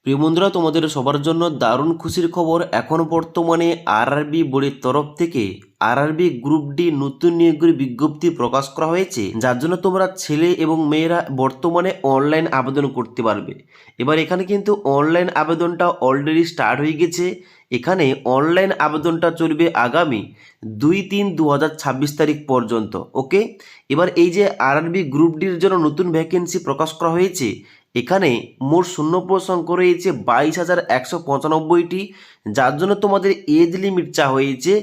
প্রিয় বন্ধুরা, তোমাদের সবার জন্য দারুণ খুশির খবর। এখন বর্তমানে আরআরবি বোর্ডের তরফ থেকে আরআরবি গ্রুপ ডি নতুন নিয়োগের বিজ্ঞপ্তি প্রকাশ করা হয়েছে, যার জন্য তোমরা ছেলে এবং মেয়েরা বর্তমানে অনলাইন আবেদন করতে পারবে। এবার এখানে কিন্তু অনলাইন আবেদনটা অলরেডি স্টার্ট হয়ে গেছে। এখানে অনলাইন আবেদনটা চলবে আগামী 2-3-2026 তারিখ পর্যন্ত। ওকে, এবার এই যে আরআরবি গ্রুপ ডির জন্য নতুন ভ্যাকেন্সি প্রকাশ করা হয়েছে, এখানে মোট শূন্যপদ সংখ্যা রয়েছে 22,195টি, যার জন্য তোমাদের এজ লিমিট চা হয়েছে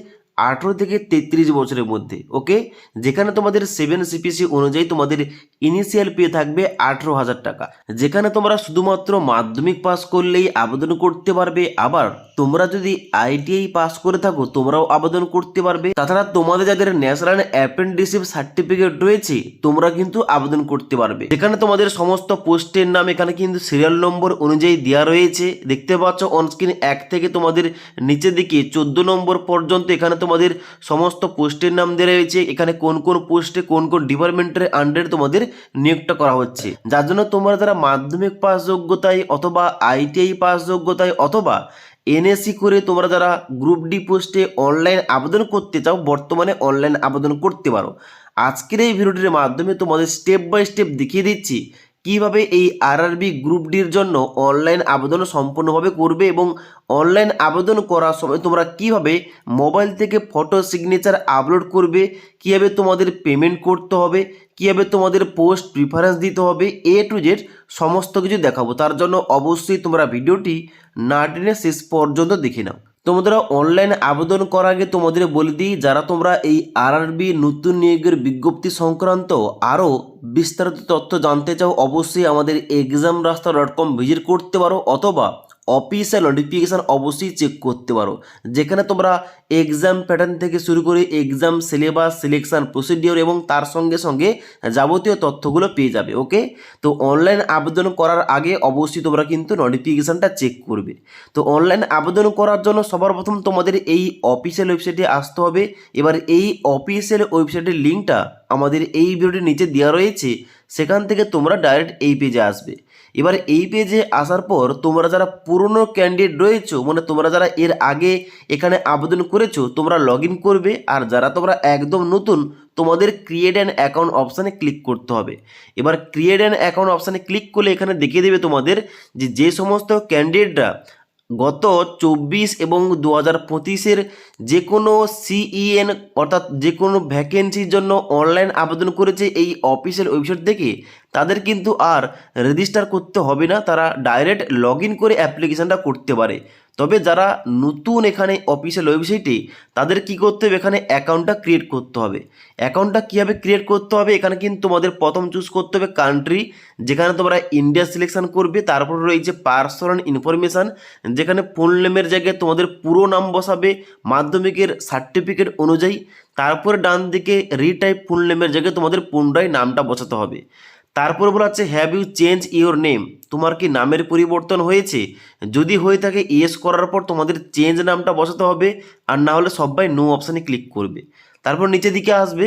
18 থেকে 33 বছরের মধ্যে। ওকে, যেখানে তোমাদের 7 সিপিসি অনুযায়ী তোমাদের ইনিশিয়াল পে থাকবে 18,000 টাকা, যেখানে তোমরা শুধুমাত্র মাধ্যমিক পাস করলেই আবেদন করতে পারবে। আবার তোমরা যদি আইটিআই পাস করে থাকো তোমরাও আবেদন করতে পারবে। তাছাড়া তোমাদের যাদের ন্যাশনাল অ্যাপ্রেন্টিসশিপ সার্টিফিকেট রয়েছে তোমরা কিন্তু আবেদন করতে পারবে। যেখানে তোমাদের সমস্ত পোস্টের নাম এখানে কিন্তু সিরিয়াল নম্বর অনুযায়ী দেওয়া রয়েছে। দেখতে পাচ্ছ অনস্ক্রিন 1 থেকে তোমাদের নিচের দিকে 14 নম্বর পর্যন্ত এখানে তোমাদের সমস্ত পোস্টের নাম দেওয়া রয়েছে। এখানে কোন কোন পোস্টে কোন কোন ডিপার্টমেন্টের আন্ডারে তোমাদের নিয়োগটা করা হচ্ছে, যার জন্য তোমরা যারা মাধ্যমিক পাস যোগ্যতায় অথবা আইটিআই পাস যোগ্যতায় অথবা এনএসসি করে তোমরা যারা গ্রুপ ডি পোস্টে অনলাইন আবেদন করতে চাও বর্তমানে অনলাইন আবেদন করতে পারো। আজকের এই ভিডিওটির মাধ্যমে তোমাদের স্টেপ বাই স্টেপ দেখিয়ে দিচ্ছি কিভাবে এই আরআরবি গ্রুপ ডির জন্য অনলাইন আবেদন সম্পূর্ণভাবে করবে এবং অনলাইন আবেদন করার সময় তোমরা কিভাবে মোবাইল থেকে ফটো সিগনেচার আপলোড করবে, কিভাবে তোমাদের পেমেন্ট করতে হবে, কিভাবে তোমাদের পোস্ট প্রিফারেন্স দিতে হবে, এ টু জেড সমস্ত কিছু দেখাবো। তার জন্য অবশ্যই তোমরা ভিডিওটি না টেনে শেষ পর্যন্ত দেখে নাও। তোমরা অনলাইন আবেদন করার আগে তোমাদের বলে দিই, যারা তোমরা এই আরআরবি নতুন নিয়োগের বিজ্ঞপ্তি সংক্রান্ত আরও বিস্তারিত তথ্য জানতে চাও অবশ্যই আমাদের examrasta.com ভিজিট করতে পারো অথবা অফিসিয়াল নোটিফিকেশান অবশ্যই চেক করতে পারো, যেখানে তোমরা এক্সাম প্যাটার্ন থেকে শুরু করে এক্সাম সিলেবাস, সিলেকশন প্রসিডিওর এবং তার সঙ্গে সঙ্গে যাবতীয় তথ্যগুলো পেয়ে যাবে। ওকে, তো অনলাইন আবেদন করার আগে অবশ্যই তোমরা কিন্তু নোটিফিকেশানটা চেক করবে। তো অনলাইন আবেদন করার জন্য সবার প্রথম তোমাদের এই অফিসিয়াল ওয়েবসাইটে আসতে হবে। এবার এই অফিসিয়াল ওয়েবসাইটের লিঙ্কটা আমাদের এই ভিডিওটির নিচে দেওয়া রয়েছে, সেখান থেকে তোমরা ডাইরেক্ট এই পেজে আসবে। এবার এই পেজে আসার পর তোমরা যারা পুরনো ক্যান্ডিডেট রয়েছো, মানে তোমরা যারা এর আগে এখানে আবেদন করেছো তোমরা লগ ইন করবে। আর যারা তোমরা একদম নতুন তোমাদের ক্রিয়েট অ্যান অ্যাকাউন্ট অপশানে ক্লিক করতে হবে। এবার ক্রিয়েট অ্যান অ্যাকাউন্ট অপশানে ক্লিক করলে এখানে দেখিয়ে দেবে তোমাদের যে সমস্ত ক্যান্ডিডেটরা গত 24 এবং 2025-এর যে কোনো সিইএন অর্থাৎ যে কোনো ভ্যাকেন্সির জন্য অনলাইন আবেদন করেছে এই অফিসিয়াল ওয়েবসাইট থেকে, তাদের কিন্তু আর রেজিস্টার করতে হবে না, তারা ডাইরেক্ট লগ ইন করে অ্যাপ্লিকেশানটা করতে পারে। তবে যারা নতুন এখানে অফিসিয়াল ওয়েবসাইটে তাদের কি করতে হবে, এখানে অ্যাকাউন্টটা ক্রিয়েট করতে হবে। অ্যাকাউন্টটা কীভাবে ক্রিয়েট করতে হবে, এখানে কিন্তু তোমাদের প্রথম চুজ করতে হবে কান্ট্রি, যেখানে তোমরা ইন্ডিয়া সিলেকশন করবে। তারপর রয়েছে পার্সোনাল ইনফরমেশান, যেখানে ফুল নেমের জায়গায় তোমাদের পুরো নাম বসাবে মাধ্যমিকের সার্টিফিকেট অনুযায়ী। তারপরে ডান দিকে রিটাইপ ফুল নেমের জায়গায় তোমাদের পুনরায় নামটা বসাতে হবে। তারপর বলা হচ্ছে have you change your name, তোমার কি নামের পরিবর্তন হয়েছে? যদি হয়ে থাকে ইয়েস করার পর তোমাদের চেঞ্জ নামটা বসাতে হবে, আর না হলে সবাই নো অপশানে ক্লিক করবে। তারপর নিচের দিকে আসবে,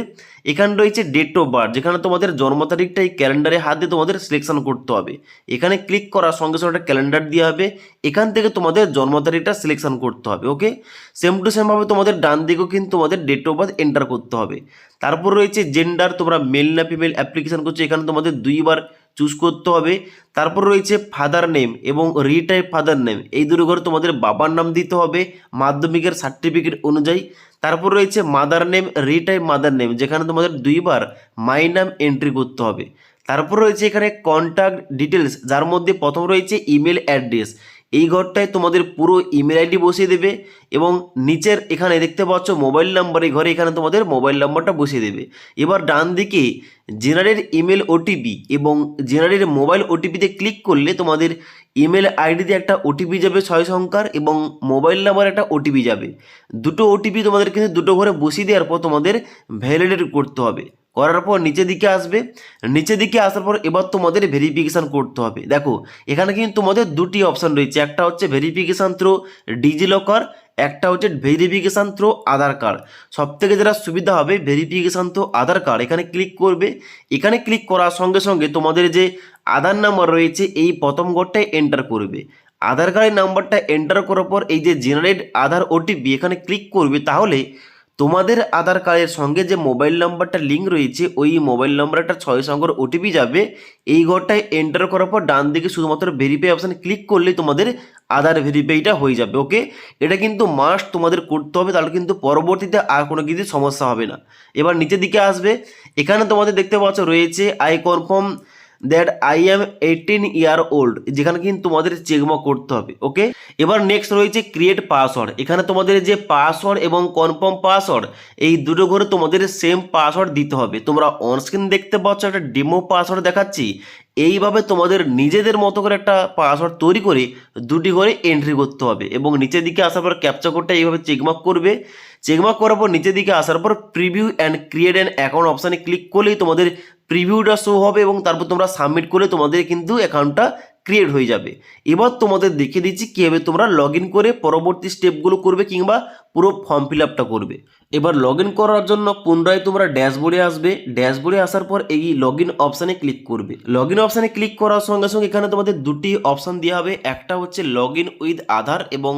এখানে রয়েছে ডেট অফ বার্থ, যেখানে তোমাদের জন্ম তারিখটা এই ক্যালেন্ডারে হাত দিয়ে তোমাদের সিলেকশন করতে হবে। এখানে ক্লিক করার সঙ্গে সঙ্গে একটা ক্যালেন্ডার দেওয়া হবে, এখান থেকে তোমাদের জন্ম তারিখটা সিলেকশন করতে হবে। ওকে, সেম টু সেমভাবে তোমাদের ডান দিকেও কিন্তু তোমাদের ডেট অফ বার্থ এন্টার করতে হবে। তারপর রয়েছে জেন্ডার, তোমরা মেল না ফিমেল অ্যাপ্লিকেশন করছো, এখানে তোমাদের 2বার চুজ করতে হবে। তারপর রয়েছে ফাদার নেম এবং রিটাইপ ফাদার নেম, এই দুটো ঘরে তোমাদের বাবার নাম দিতে হবে মাধ্যমিকের সার্টিফিকেট অনুযায়ী। তারপর রয়েছে mother name, retype mother name, যেখানে তোমাদের 2বার মাই নাম এন্ট্রি করতে হবে। তারপর রয়েছে এখানে কন্ট্যাক্ট ডিটেলস, যার মধ্যে প্রথম রয়েছে ইমেল অ্যাড্রেস, এই ঘরটায় তোমাদের পুরো ইমেল আইডি বসিয়ে দেবে এবং নিচের এখানে দেখতে পাচ্ছ মোবাইল নাম্বার, এই ঘরে এখানে তোমাদের মোবাইল নাম্বারটা বসিয়ে দেবে। এবার ডান দিকে জেনারেট ইমেল ওটিপি এবং জেনারেট মোবাইল ওটিপিতে ক্লিক করলে তোমাদের ইমেল আইডিতে একটা ওটিপি যাবে 6 সংখ্যার এবং মোবাইল নাম্বার একটা ওটিপি যাবে। দুটো ওটিপি তোমাদের কিন্তু দুটো ঘরে বসিয়ে দেওয়ার পর তোমাদের ভ্যালিডেট করতে হবে। করার পর নিচের দিকে আসবে, নিচের দিকে আসার পর এবার তোমাদের ভেরিফিকেশান করতে হবে। দেখো এখানে কিন্তু তোমাদের দুটি অপশান রয়েছে, একটা হচ্ছে ভেরিফিকেশান থ্রু ডিজিলকার, একটা হচ্ছে ভেরিফিকেশান থ্রু আধার কার্ড। সবথেকে যেটা সুবিধা হবে ভেরিফিকেশান থ্রু আধার কার্ড, এখানে ক্লিক করবে। এখানে ক্লিক করার সঙ্গে সঙ্গে তোমাদের যে আধার নাম্বার রয়েছে এই প্রথম ঘরটায় এন্টার করবে। আধার কার্ডের নাম্বারটা এন্টার করার পর এই যে জেনারেট আধার ওটিপি এখানে ক্লিক করবে, তাহলে তোমাদের আধার কার্ডের সঙ্গে যে মোবাইল নাম্বারটা লিঙ্ক রয়েছে ওই মোবাইল নাম্বার একটা 6 সংখ্যার ওটিপি যাবে। এই ঘরটায় এন্টার করার পর ডান দিকে শুধুমাত্র ভেরিফাই অপশানে ক্লিক করলেই তোমাদের আধার ভেরিফাইটা হয়ে যাবে। ওকে, এটা কিন্তু মাস্ট তোমাদের করতে হবে, তাহলে কিন্তু পরবর্তীতে আর কোনো কিছু সমস্যা হবে না। এবার নিচের দিকে আসবে, এখানে তোমাদের দেখতে পাচ্ছ রয়েছে I confirm that I am 18 year old, যেখানে কিন্তু তোমাদের চেকমার্ক করতে হবে। ওকে, এবার নেক্সট রয়েছে ক্রিয়েট পাসওয়ার্ড। এখানে তোমাদের যে পাসওয়ার্ড এবং কনফার্ম পাসওয়ার্ড এই দুটো ঘরে তোমাদের সেম পাসওয়ার্ড দিতে হবে। তোমরা অনস্ক্রিন দেখতে পাচ্ছ একটা ডেমো পাসওয়ার্ড দেখাচ্ছি, এইভাবে তোমাদের নিজেদের মতো করে একটা পাসওয়ার্ড তৈরি করে দুটি ঘরে এন্ট্রি করতে হবে এবং নিচের দিকে আসার পর ক্যাপচা কোডটা এইভাবে চেকমার্ক করবে। চেকমার্ক করার পর নিচের দিকে আসার পর preview and create an account অপশানে ক্লিক করলেই তোমাদের প্রিভিউটা শো হবে এবং তারপর তোমরা সাবমিট করলে তোমাদের কিন্তু অ্যাকাউন্টটা ক্রিয়েট হয়ে যাবে। এবার তোমাদের দেখিয়ে দিচ্ছি কীভাবে তোমরা লগ ইন করে পরবর্তী স্টেপগুলো করবে কিংবা পুরো ফর্ম ফিল আপটা করবে। এবার লগ ইন করার জন্য পুনরায় তোমরা ড্যাশবোর্ডে আসবে। ড্যাশবোর্ডে আসার পর এই লগ ইন অপশানে ক্লিক করবে। লগ ইন অপশানে ক্লিক করার সঙ্গে সঙ্গে এখানে তোমাদের দুটি অপশান দেওয়া হবে, একটা হচ্ছে লগ ইন উইথ আধার এবং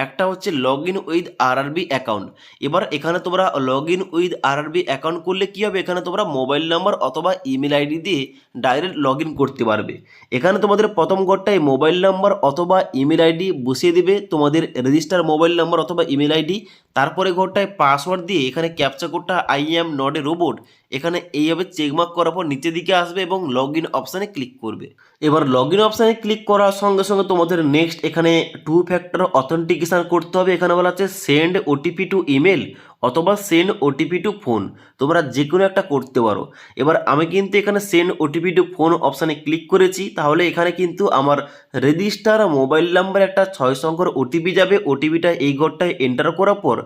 একটা হচ্ছে log in with RRB account. এবার এখানে তোমরা log in with RRB account করলে কী হবে, এখানে তোমরা মোবাইল নাম্বার অথবা ইমেল আইডি দিয়ে ডাইরেক্ট লগ ইন করতে পারবে। এখানে তোমাদের প্রথম ঘরটায় মোবাইল নাম্বার অথবা ইমেল আইডি বসিয়ে দেবে, তোমাদের রেজিস্টার মোবাইল নাম্বার অথবা ইমেল আইডি। তারপরে ঘরটায় পাসওয়ার্ড দিয়ে এখানে ক্যাপচা কোডটা I am not A robot এখানে এইভাবে চেকমার্ক করার পর নিচের দিকে আসবে এবং লগ ইন অপশানে ক্লিক করবে। এবার লগ ইন অপশানে ক্লিক করার সঙ্গে সঙ্গে তোমাদের নেক্সট এখানে 2 ফ্যাক্টর অথেন্টিকেশন করতে হবে। এখানে বলা আছে সেন্ড ওটিপি টু ইমেল অথবা সেন্ড ওটিপি টু ফোন, তোমরা যে কোনো একটা করতে পারো। এবার আমি কিন্তু এখানে সেন্ড ওটিপি টু ফোন অপশানে ক্লিক করেছি, তাহলে এখানে কিন্তু আমার রেজিস্টার মোবাইল নাম্বার একটা 6 সংখ্যার ওটিপি যাবে। ওটিপিটা এই ঘরটায় এন্টার করার পর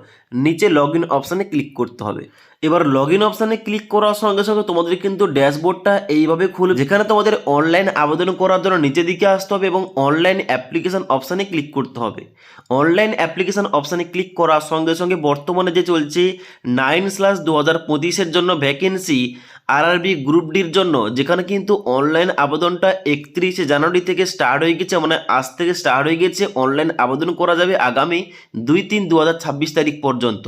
নিচে লগ ইন অপশানে ক্লিক করতে হবে। এবার লগ ইন অপশানে ক্লিক করার সঙ্গে সঙ্গে তোমাদের কিন্তু ড্যাশবোর্ডটা এইভাবে খুলবে, যেখানে তোমাদের অনলাইন আবেদন করার জন্য নিচের দিকে আসতে হবে এবং অনলাইন অ্যাপ্লিকেশন অপশানে ক্লিক করতে হবে। অনলাইন অ্যাপ্লিকেশন অপশানে ক্লিক করার সঙ্গে সঙ্গে বর্তমানে যে চলছে 9/2025 জন্য ভ্যাকেন্সি আরআরবি গ্রুপ ডির জন্য, যেখানে কিন্তু অনলাইন আবেদনটা 31 জানুয়ারি থেকে স্টার্ট হয়ে গেছে, মানে আজ থেকে স্টার্ট হয়ে গেছে। অনলাইন আবেদন করা যাবে আগামী 2/3/2026 তারিখ পর্যন্ত।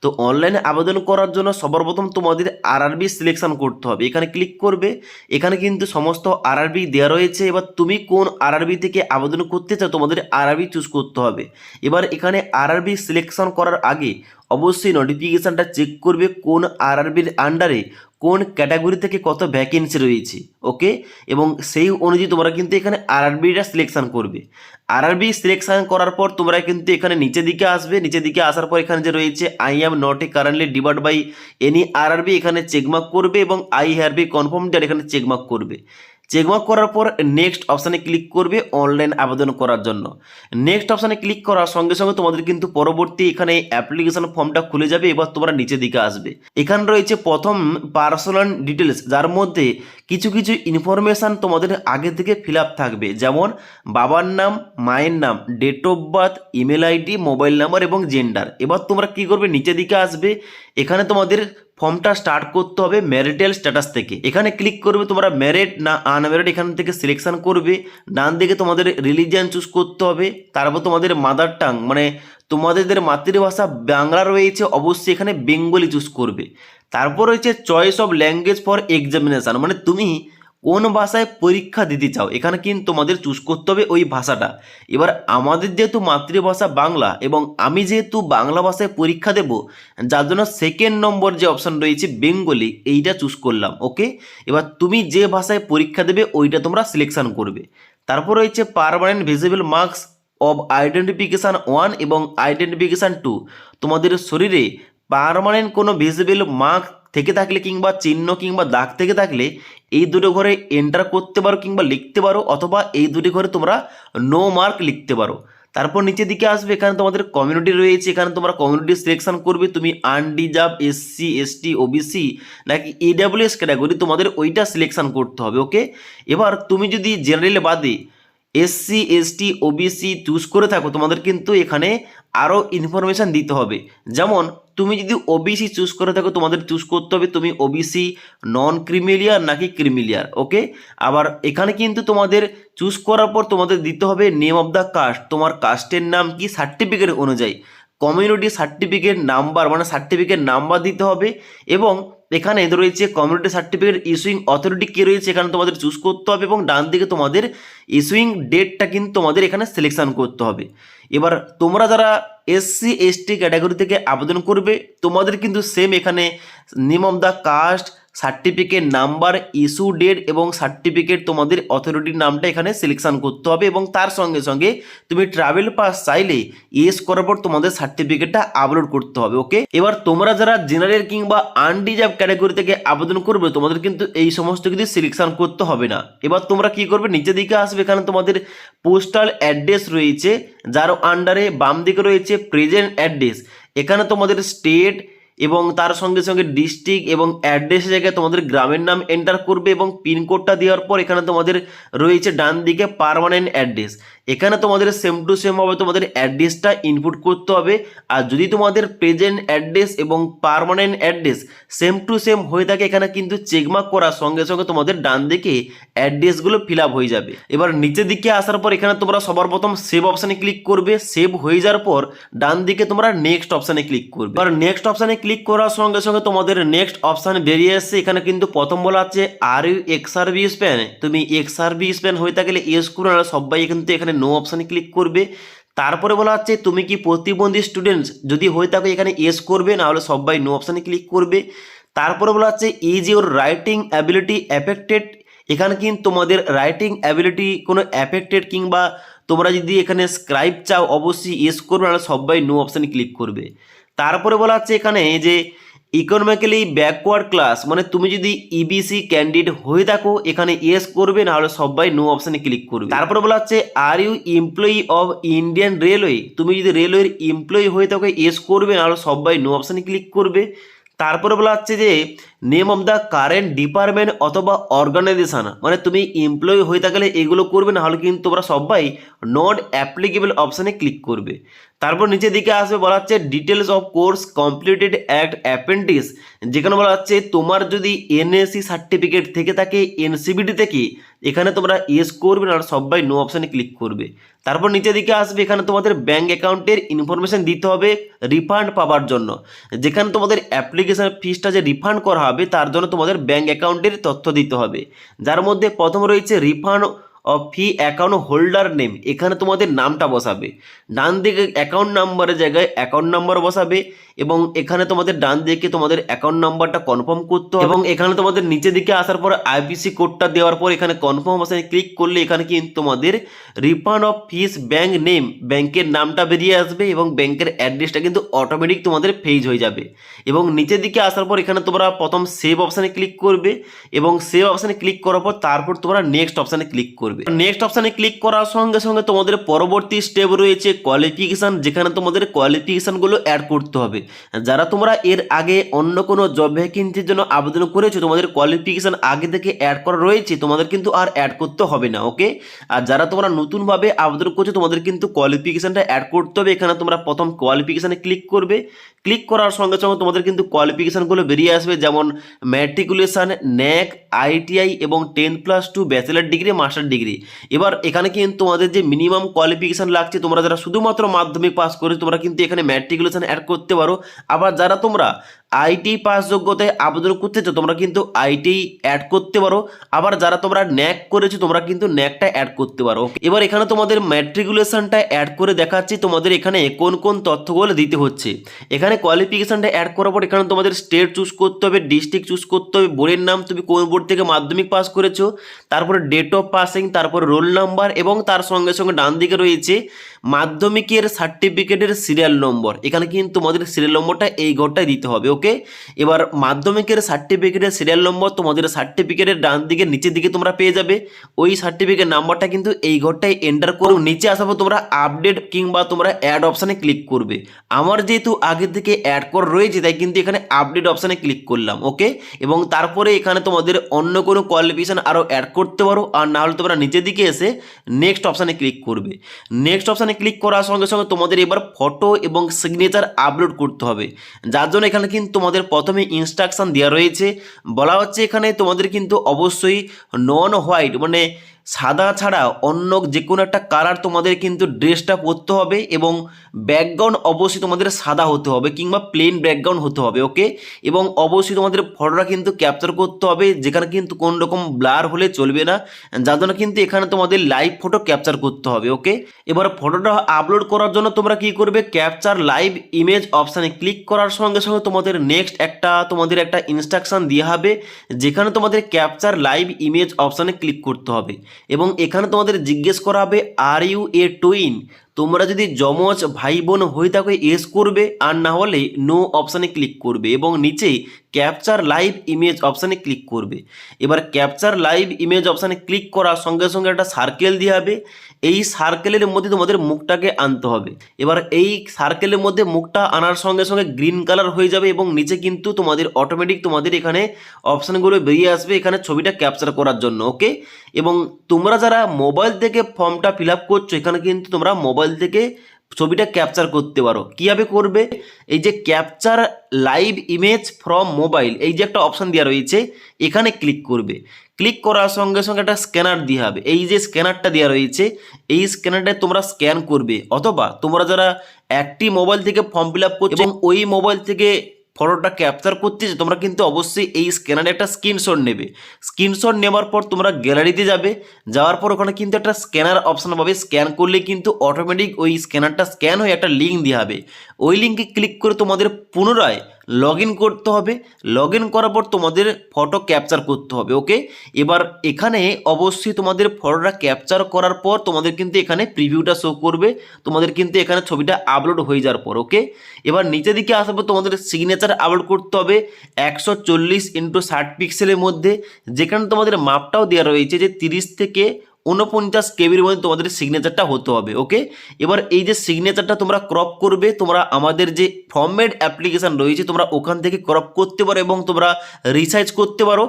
তো অনলাইনে আবেদন করার জন্য সর্বপ্রথম তোমাদের আরআরবি সিলেকশন করতে হবে, এখানে ক্লিক করবে। এখানে কিন্তু সমস্ত আরআরবি দেওয়া রয়েছে। এবার তুমি কোন আরআরবি থেকে আবেদন করতে চাও তোমাদের আরআরবি চুজ করতে হবে। এবার এখানে আরআরবি সিলেকশন করার আগে অবশ্যই নোটিফিকেশানটা চেক করবে কোন আরআরবির আন্ডারে কোন ক্যাটাগরি থেকে কত ভ্যাকেন্সি রয়েছে। ওকে, এবং সেই অনুযায়ী তোমরা কিন্তু এখানে আরআরবিটা সিলেকশন করবে। আরআরবি সিলেকশন করার পর তোমরা কিন্তু এখানে নিচের দিকে আসবে। নিচের দিকে আসার পর এখানে যে রয়েছে I am not a currently divide by any RRB এখানে চেকমার্ক করবে এবং I have be confirm that এখানে চেকমার্ক করবে। চেকমার্ক করার পর নেক্সট অপশানে ক্লিক করবে অনলাইন আবেদন করার জন্য। নেক্সট অপশানে ক্লিক করার সঙ্গে সঙ্গে তোমাদের কিন্তু পরবর্তী এখানে অ্যাপ্লিকেশন ফর্মটা খুলে যাবে। এবার তোমরা নিচের দিকে আসবে, এখানে রয়েছে প্রথম পার্সোনাল ডিটেলস, যার মধ্যে কিছু কিছু ইনফরমেশান তোমাদের আগে থেকে ফিল আপ থাকবে, যেমন বাবার নাম, মায়ের নাম, date of birth, email ID, mobile number এবং জেন্ডার। এবার তোমরা কি করবে, নিচের দিকে আসবে, এখানে তোমাদের ফর্মটা স্টার্ট করতে হবে ম্যারিটাল স্ট্যাটাস থেকে। এখানে ক্লিক করবে, তোমরা ম্যারিড না আনম্যারিড এখান থেকে সিলেকশন করবে। ডান দিকে তোমাদের রিলিজিয়ান চুজ করতে হবে। তারপর তোমাদের মাদার টাং মানে তোমাদের মাতৃভাষা বাংলা রয়েছে, অবশ্যই এখানে বেঙ্গলি চুজ করবে। তারপর রয়েছে choice of language for examination, মানে তুমি কোন ভাষায় পরীক্ষা দিতে চাও, এখানে কিন্তু তোমাদের চুজ করতে হবে ওই ভাষাটা। এবার আমাদের যেহেতু মাতৃভাষা বাংলা এবং আমি যেহেতু বাংলা ভাষায় পরীক্ষা দেব, যার জন্য সেকেন্ড নম্বর যে অপশান রয়েছে বেঙ্গলি, এইটা চুজ করলাম। ওকে, এবার তুমি যে ভাষায় পরীক্ষা দেবে ওইটা তোমরা সিলেকশন করবে। তারপর রয়েছে permanent visible marks of identification 1 এবং আইডেন্টিফিকেশান 2, তোমাদের শরীরে পার্মানেন্ট কোনো ভিজিবল মার্ক থেকে থাকলে কিংবা চিহ্ন কিংবা দাগ থেকে থাকলে এই দুটো ঘরে এন্টার করতে পারো কিংবা লিখতে পারো, অথবা এই দুটি ঘরে তোমরা নো মার্ক লিখতে পারো। তারপর নিচের দিকে আসবে, এখানে তোমাদের কমিউনিটি রয়েছে, এখানে তোমরা কমিউনিটি সিলেকশন করবে। তুমি আনডিজার্ভ, এসসি, এসটি, ওবিসি নাকি ইডাব্লিউএস ক্যাটাগরি, তোমাদের ওইটা সিলেকশন করতে হবে। ওকে, এবার তুমি যদি জেনারেল বাদে এসসি, এসটি, ওবিসি চুজ করে থাকো, তোমাদের কিন্তু এখানে আরও ইনফরমেশান দিতে হবে। যেমন তুমি যদি ওবিসি চুজ করে থাকো তোমাদের চুজ করতে হবে তুমি ওবিসি নন ক্রিমিলিয়ার নাকি ক্রিমিলিয়ার, ওকে। আবার এখানে কিন্তু তোমাদের চুজ করার পর তোমাদের দিতে হবে নেম অফ দ্য কাস্ট, তোমার কাস্টের নাম কি সার্টিফিকেট অনুযায়ী, কমিউনিটি সার্টিফিকেট নাম্বার মানে সার্টিফিকেট নাম্বার দিতে হবে। এবং এখানে রয়েছে কমিউনিটি সার্টিফিকেট ইস্যুইং অথরিটি কে রয়েছে এখানে তোমাদের চুজ করতে হবে, এবং ডান দিকে তোমাদের ইস্যুইং ডেটটা কিন্তু তোমাদের এখানে সিলেকশন করতে হবে। এবার তোমরা যারা এসসি এসটি ক্যাটাগরি থেকে আবেদন করবে তোমাদের কিন্তু সেম এখানে name of the caste, certificate number, issue date এবং সার্টিফিকেট তোমাদের অথরিটির নামটা এখানে সিলেকশন করতে হবে, এবং তার সঙ্গে সঙ্গে তুমি ট্রাভেল পাস চাইলে ইয়েস করার পর তোমাদের সার্টিফিকেটটা আপলোড করতে হবে, ওকে। এবার তোমরা যারা জেনারেল কিংবা আনরিজার্ভ ক্যাটাগরি থেকে আবেদন করবে তোমাদের কিন্তু এই সমস্ত কিছু সিলেকশন করতে হবে না। এবার তোমরা কি করবে, নিচের দিকে আসবে, এখানে তোমাদের পোস্টাল অ্যাড্রেস রয়েছে যার আন্ডারে বাম দিকে রয়েছে প্রেজেন্ট অ্যাড্রেস, এখানে তোমাদের স্টেট এবং তার সঙ্গে সঙ্গে ডিস্ট্রিক্ট এবং অ্যাড্রেসের জায়গায় তোমাদের গ্রামের নাম এন্টার করবে, এবং পিনকোডটা দেওয়ার পর এখানে তোমাদের রয়েছে ডান দিকে পার্মানেন্ট অ্যাড্রেস, এখানে তোমাদের সেম টু সেম ভাবে তোমাদের অ্যাড্রেসটা ইনপুট করতে হবে। আর যদি তোমাদের প্রেজেন্ট অ্যাড্রেস এবং permanent address same to same হয়ে থাকে এখানে কিন্তু চেকমার্ক করার সঙ্গে সঙ্গে তোমাদের ডান দিকে অ্যাড্রেসগুলো ফিল আপ হয়ে যাবে। এবার নিচের দিকে আসার পর এখানে তোমরা সবার প্রথম সেভ অপশানে ক্লিক করবে, সেভ হয়ে যাওয়ার পর ডান দিকে তোমরা নেক্সট অপশানে ক্লিক করবে। এবার নেক্সট অপশানে ক্লিক করার সঙ্গে সঙ্গে তোমাদের নেক্সট অপশান বেরিয়ে আসছে, এখানে কিন্তু প্রথম বলা আছে are you ex serviceman, তুমি এক্স সার্ভিস প্যান হয়ে থাকলে ইয়েস করো, না সবাই কিন্তু এখানে নো অপশানে ক্লিক করবে। তারপরে বলা হচ্ছে তুমি কি প্রতিবন্ধী স্টুডেন্টস, যদি হয়ে থাকো এখানে ইয়েস করবে, না হলে সবাই নো অপশানে ক্লিক করবে। তারপরে বলা হচ্ছে is your writing ability affected, এখানে কিন্তু তোমাদের রাইটিং অ্যাবিলিটি কোনো অ্যাফেক্টেড কিংবা তোমরা যদি এখানে স্ক্রাইব চাও অবশ্যই ইয়েস করবে, না সবাই নো অপশানে ক্লিক করবে। তারপরে বলা হচ্ছে এখানে যে ইকোনমিক্যালি ব্যাকওয়ার্ড ক্লাস, মানে তুমি যদি ইবিসি ক্যান্ডিডেট হয়ে থাকো এখানে ইয়েস করবে, না হলে সবাই নো অপশানে ক্লিক করবে। তারপরে বলা হচ্ছে are you employee of Indian railway, তুমি যদি রেলওয়ের এমপ্লয়ি হয়ে থাকো ইয়েস করবে, না হলে সবাই নো অপশানে ক্লিক করবে। তারপরে বলা হচ্ছে যে name of the current department অথবা অর্গানাইজেশন, মানে তুমি এমপ্লয়ি হয়ে থাকলে এগুলো করবে, না হলে কিন্তু তোমরা সবাই নট অ্যাপ্লিকেবল অপশানে ক্লিক করবে। তারপর নিচের দিকে আসবে বলা হচ্ছে details of course completed at appendix, যেখানে বলা হচ্ছে তোমার যদি এনএসসি সার্টিফিকেট থেকে থাকে এনসিবিটি থেকে এখানে তোমরা ইয়েস করবে, না সবাই নো অপশানে ক্লিক করবে। তারপর নিচের দিকে আসবে এখানে তোমাদের ব্যাঙ্ক অ্যাকাউন্টের ইনফরমেশন দিতে হবে রিফান্ড পাওয়ার জন্য, যেখানে তোমাদের অ্যাপ্লিকেশন ফিসটা যে রিফান্ড করা হবে তার জন্য তোমাদের ব্যাঙ্ক অ্যাকাউন্টের তথ্য দিতে হবে, যার মধ্যে প্রথম রয়েছে refund of fee account holder name, এখানে তোমাদের নামটা বসাবে, ডান দিকে অ্যাকাউন্ট নাম্বারের জায়গায় অ্যাকাউন্ট নাম্বার বসাবে, এবং এখানে তোমাদের ডান দিকে তোমাদের অ্যাকাউন্ট নাম্বারটা কনফার্ম করতে হবে, এবং এখানে তোমাদের নিচের দিকে আসার পর আইপিসি কোডটা দেওয়ার পর এখানে কনফার্ম অপশানে ক্লিক করলে এখানে কিন্তু তোমাদের refund of fees bank name, ব্যাংকের নামটা বেরিয়ে আসবে, এবং ব্যাংকের অ্যাড্রেসটা কিন্তু অটোমেটিক তোমাদের পেজ হয়ে যাবে। এবং নিচের দিকে আসার পর এখানে তোমরা প্রথম সেভ অপশানে ক্লিক করবে, এবং সেভ অপশানে ক্লিক করার পর তারপর তোমরা নেক্সট অপশানে ক্লিক করবে। নেক্সট অপশানে ক্লিক করার সঙ্গে সঙ্গে তোমাদের পরবর্তী স্টেপ রয়েছে কোয়ালিফিকেশান, যেখানে তোমাদের কোয়ালিফিকেশানগুলো অ্যাড করতে হবে। যারা তোমরা এর আগে অন্য কোনো জব ভ্যাকেন্সির জন্য আবেদন করেছো তোমাদের কোয়ালিফিকেশান আগে থেকে অ্যাড করা রয়েছে, তোমাদের কিন্তু আর অ্যাড করতে হবে না, ওকে। আর যারা তোমরা নতুনভাবে আবেদন করছো তোমাদের কিন্তু কোয়ালিফিকেশানটা অ্যাড করতে হবে, এখানে তোমরা প্রথম কোয়ালিফিকেশানে ক্লিক করবে, ক্লিক করার সঙ্গে সঙ্গে তোমাদের কিন্তু কোয়ালিফিকেশানগুলো বেরিয়ে আসবে, যেমন ম্যাট্রিকুলেশান, ন্যাক, আইটিআই এবং 10+2 ব্যাচেলার ডিগ্রি, মাস্টার ডিগ্রি। এবার এখানে কিন্তু তোমাদের যে মিনিমাম কোয়ালিফিকেশান লাগছে, তোমরা যারা শুধুমাত্র মাধ্যমিক পাস করে তোমরা কিন্তু এখানে ম্যাট্রিকুলেশান অ্যাড করতে পারো। আবার যারা তোমরা আইটি পাস যোগ্যতায় আবেদন করতেছো তোমরা কিন্তু আইটি অ্যাড করতে পারো। আবার যারা তোমরা ন্যাক করেছো তোমরা কিন্তু ন্যাকটা অ্যাড করতে পারো। এবার এখানে তোমাদের ম্যাট্রিকুলেশনটা অ্যাড করে দেখাচ্ছি তোমাদের এখানে কোন কোন তথ্যগুলো দিতে হচ্ছে। এখানে কোয়ালিফিকেশনটা অ্যাড করার পর এখানে তোমাদের স্টেট চুজ করতে হবে, ডিস্ট্রিক্ট চুজ করতে হবে, বোর্ডের নাম তুমি কোন বোর্ড থেকে মাধ্যমিক পাস করেছো, তারপরে ডেট অফ পাসিং, তারপর রোল নাম্বার, এবং তার সঙ্গে সঙ্গে ডান দিকে রয়েছে মাধ্যমিকের সার্টিফিকেটের সিরিয়াল নম্বর। এখানে কিন্তু তোমাদের সিরিয়াল নম্বরটা এই ঘরটায় দিতে হবে, ওকে। এবার মাধ্যমিকের সার্টিফিকেটের সিরিয়াল নম্বর তোমাদের সার্টিফিকেটের ডান দিকে নিচের দিকে তোমরা পেয়ে যাবে, ওই সার্টিফিকেট নাম্বারটা কিন্তু এই ঘরটায় এন্টার করো। নিচে আসার পর তোমরা আপডেট কিংবা তোমরা অ্যাড অপশানে ক্লিক করবে। আমার যেহেতু আগে থেকে অ্যাড করা রয়েছে তাই কিন্তু এখানে আপডেট অপশানে ক্লিক করলাম, ওকে। এবং তারপরে এখানে তোমাদের অন্য কোনো কোয়ালিফিকেশান আরও অ্যাড করতে পারো, আর না হলে তোমরা নিচের দিকে এসে নেক্সট অপশানে ক্লিক করবে। নেক্সট অপশানে ক্লিক করার সঙ্গে সঙ্গে তোমাদের এবার ফটো এবং সিগনেচার আপলোড করতে হবে, যার জন্য এখানে কিন্তু তোমাদের প্রথমে ইনস্ট্রাকশন দেওয়া রয়েছে। বলা হচ্ছে এখানে তোমাদের কিন্তু অবশ্যই নন হোয়াইট মানে সাদা ছাড়া অন্য যে কোনো একটা কালার তোমাদের কিন্তু ড্রেসটা পরতে হবে এবং ব্যাকগ্রাউন্ড অবশ্যই তোমাদের সাদা হতে হবে কিংবা প্লেন ব্যাকগ্রাউন্ড হতে হবে। ওকে, এবং অবশ্যই তোমাদের ফটোটা কিন্তু ক্যাপচার করতে হবে, যেখানে কিন্তু কোনো রকম ব্লার হলে চলবে না, যার জন্য কিন্তু এখানে তোমাদের লাইভ ফটো ক্যাপচার করতে হবে। ওকে, এবার ফটোটা আপলোড করার জন্য তোমরা কি করবে, ক্যাপচার লাইভ ইমেজ অপশানে ক্লিক করার সঙ্গে সঙ্গে তোমাদের নেক্সট তোমাদের একটা ইনস্ট্রাকশন দেওয়া হবে, যেখানে তোমাদের ক্যাপচার লাইভ ইমেজ অপশানে ক্লিক করতে হবে এবং এখানে তোমাদের জিজ্ঞেস করা হবে আর ইউ এ টুইন। তোমরা যদি যমজ ভাই বোন হয়ে থাকো এস করবে, আর না হলে নো অপশানে ক্লিক করবে এবং নিচে ক্যাপচার লাইভ ইমেজ অপশানে ক্লিক করবে। এবার ক্যাপচার লাইভ ইমেজ অপশানে ক্লিক করার সঙ্গে সঙ্গে একটা সার্কেল দিয়ে হবে, এই সার্কেলের মধ্যে তোমাদের মুখটাকে আনতে হবে। এবার এই সার্কেলের মধ্যে মুখটা আনার সঙ্গে সঙ্গে গ্রিন কালার হয়ে যাবে এবং নিচে কিন্তু তোমাদের অটোমেটিক তোমাদের এখানে অপশানগুলো বেরিয়ে আসবে এখানে ছবিটা ক্যাপচার করার জন্য। ওকে, এবং তোমরা যারা মোবাইল থেকে ফর্মটা ফিল আপ করছো, এখানে কিন্তু তোমরা মোবাইল থেকে ছবিটা ক্যাপচার করতে পারো। কীভাবে করবে, এই যে capture live image from mobile এই যে একটা অপশান দেওয়া রয়েছে, এখানে ক্লিক করবে। ক্লিক করার সঙ্গে সঙ্গে একটা স্ক্যানার দিয়ে হবে, এই যে স্ক্যানারটা দেওয়া রয়েছে এই স্ক্যানারটা তোমরা স্ক্যান করবে, অথবা তোমরা যারা একটি মোবাইল থেকে ফর্ম ফিল আপ করছো এবং ওই মোবাইল থেকে ফটোটা ক্যাপচার করতেছে, তোমরা কিন্তু অবশ্যই এই স্ক্যানারে একটা স্ক্রিনশট নেবে। স্ক্রিনশট নেওয়ার পর তোমরা গ্যালারিতে যাবে, যাওয়ার পর ওখানে কিন্তু একটা স্ক্যানার অপশান পাবে, স্ক্যান করলে কিন্তু অটোমেটিক ওই স্ক্যানারটা স্ক্যান হয়ে একটা লিঙ্ক দেওয়া হবে, ওই লিঙ্কে ক্লিক করে তোমাদের পুনরায় লগ ইন করতে হবে। লগ ইন করার পর তোমাদের ফটো ক্যাপচার করতে হবে। ওকে, এবার এখানে অবশ্যই তোমাদের ফটোটা ক্যাপচার করার পর তোমাদের কিন্তু এখানে প্রিভিউটা শো করবে, তোমাদের কিন্তু এখানে ছবিটা আপলোড হয়ে যাওয়ার পর। ওকে, এবার নিচের দিকে আসার পর তোমাদের সিগনেচার আপলোড করতে হবে 140x60 পিক্সেলের মধ্যে, যেখানে তোমাদের মাপটাও দেওয়া রয়েছে যে 30 থেকে 49 কেবির মধ্যে তোমাদের সিগনেচারটা হতে হবে। ওকে, এবার এই যে সিগনেচারটা তোমরা ক্রপ করবে, তোমরা আমাদের যে ফর্মেট অ্যাপ্লিকেশান রয়েছে তোমরা ওখান থেকে ক্রপ করতে পারো এবং তোমরা রিসাইজ করতে পারো।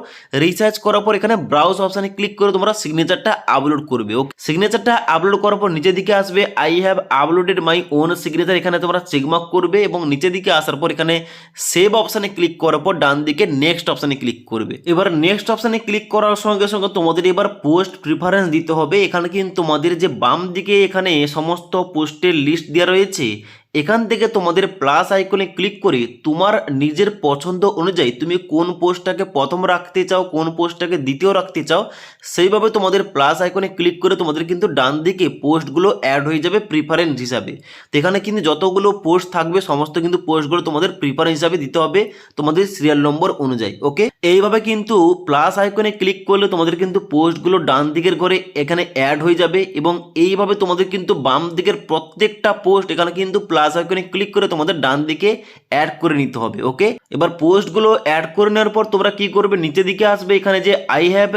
রিসাইজ করার পর এখানে ব্রাউজ অপশানে ক্লিক করে তোমরা সিগনেচারটা আপলোড করবে। ওকে, সিগনেচারটা আপলোড করার পর নিচের দিকে আসবে I have uploaded my own signature, এখানে তোমরা চেকমার্ক করবে এবং নিচের দিকে আসার পর এখানে সেভ অপশানে ক্লিক করার পর ডান দিকে নেক্সট অপশানে ক্লিক করবে। এবার নেক্সট অপশানে ক্লিক করার সঙ্গে সঙ্গে তোমাদের এবার পোস্ট প্রিফারেন্স দিতে হবে। এখানে কিন্তু তোমাদের যে বাম দিকে এখানে সমস্ত পোস্টের লিস্ট দেওয়া রয়েছে, এখান থেকে তোমাদের প্লাস আইকনে ক্লিক করে তোমার নিজের পছন্দ অনুযায়ী তুমি কোন পোস্টটাকে প্রথম রাখতে চাও, কোন পোস্টটাকে দ্বিতীয় রাখতে চাও, সেইভাবে তোমাদের প্লাস আইকনে ক্লিক করে তোমাদের কিন্তু ডান দিকে পোস্টগুলো অ্যাড হয়ে যাবে প্রিফারেন্স হিসাবে। তো এখানে কিন্তু যতগুলো পোস্ট থাকবে সমস্ত কিন্তু পোস্টগুলো তোমাদের প্রিফারেন্স হিসাবে দিতে হবে তোমাদের সিরিয়াল নম্বর অনুযায়ী। ওকে, এইভাবে কিন্তু প্লাস আইকনে ক্লিক করলে তোমাদের কিন্তু পোস্টগুলো ডান দিকের ঘরে এখানে অ্যাড হয়ে যাবে এবং এইভাবে তোমাদের কিন্তু বাম দিকের প্রত্যেকটা পোস্ট এখানে কিন্তু প্লাস আইকনে ক্লিক করে তোমাদের ডান দিকে অ্যাড করে নিতে হবে। ওকে, এবার পোস্টগুলো অ্যাড করে নেওয়ার পর তোমরা কি করবে, নিচের দিকে আসবে, এখানে যে I have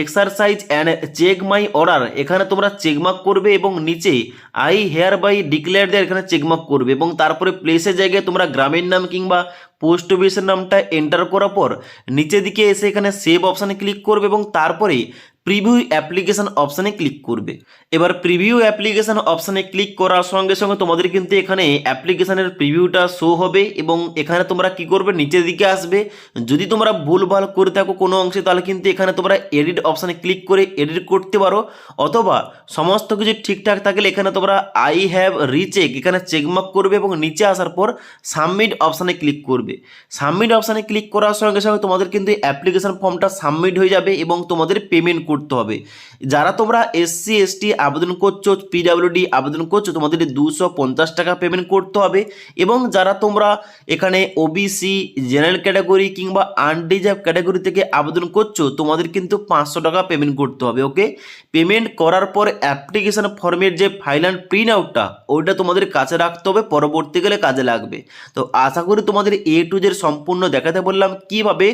exercise and check my order এখানে তোমরা চেকমার্ক করবে এবং নিচে আই হেয়ার বাই ডিক্লেয়ার দেয় এখানে চেকমার্ক করবে এবং তারপরে প্লেসের জায়গায় তোমরা গ্রামের নাম কিংবা পোস্ট অফিসের নামটা এন্টার করার পর নিচের দিকে এসে এখানে সেভ অপশানে ক্লিক করবে এবং তারপরে প্রিভিউ অ্যাপ্লিকেশন অপশানে ক্লিক করবে। এবার প্রিভিউ অ্যাপ্লিকেশন অপশানে ক্লিক করার সঙ্গে সঙ্গে তোমাদের কিন্তু এখানে অ্যাপ্লিকেশনের প্রিভিউটা শো হবে এবং এখানে তোমরা কি করবে, নিচের দিকে আসবে, যদি তোমরা ভুলভাল করে থাকো কোনো অংশে তাহলে কিন্তু এখানে তোমরা এডিট অপশানে ক্লিক করে এডিট করতে পারো, অথবা সমস্ত কিছু ঠিকঠাক থাকলে এখানে তোমরা আই হ্যাভ রিচেক এখানে চেকমার্ক করবে এবং নিচে আসার পর সাবমিট অপশানে ক্লিক করবে। সাবমিট অপশানে ক্লিক করার সঙ্গে সঙ্গে তোমাদের কিন্তু অ্যাপ্লিকেশন ফর্মটা সাবমিট হয়ে যাবে এবং তোমাদের পেমেন্ট করতে হবে। যারা তোমরা SC ST আবেদন করছো, PWD আবেদন করছো, তোমাদের 250 টাকা পেমেন্ট করতে হবে এবং যারা তোমরা এখানে OBC জেনারেল ক্যাটাগরি কিংবা আনরিজার্ভ ক্যাটাগরি থেকে আবেদন করছো তোমাদের কিন্তু 500 টাকা পেমেন্ট করতে হবে। ওকে, পেমেন্ট করার পর অ্যাপ্লিকেশন ফর্মের যে ফাইল অ্যান্ড প্রিন্ট আউটটা ওইটা তোমাদের কাছে রাখতে হবে, পরবর্তীকালে কাজে লাগবে। তো আশা করি তোমাদের A to Z সম্পূর্ণ দেখাতে বললাম কিভাবে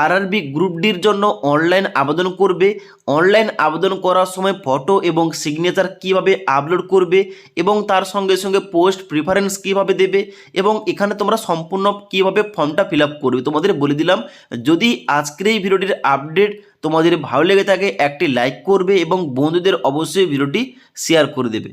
RRB গ্রুপ ডির জন্য অনলাইন আবেদন করবে, অনলাইন আবেদন করার সময় ফটো এবং সিগনেচার কিভাবে আপলোড করবে এবং তার সঙ্গে সঙ্গে পোস্ট প্রিফারেন্স কিভাবে দেবে এবং এখানে তোমরা সম্পূর্ণ কিভাবে ফর্মটা ফিল আপ করবে তোমাদের বলে দিলাম। যদি আজকের এই ভিডিওটির আপডেট তোমাদের ভালো লেগে থাকে একটি লাইক করবে এবং বন্ধুদের অবশ্যই ভিডিওটি শেয়ার করে দেবে।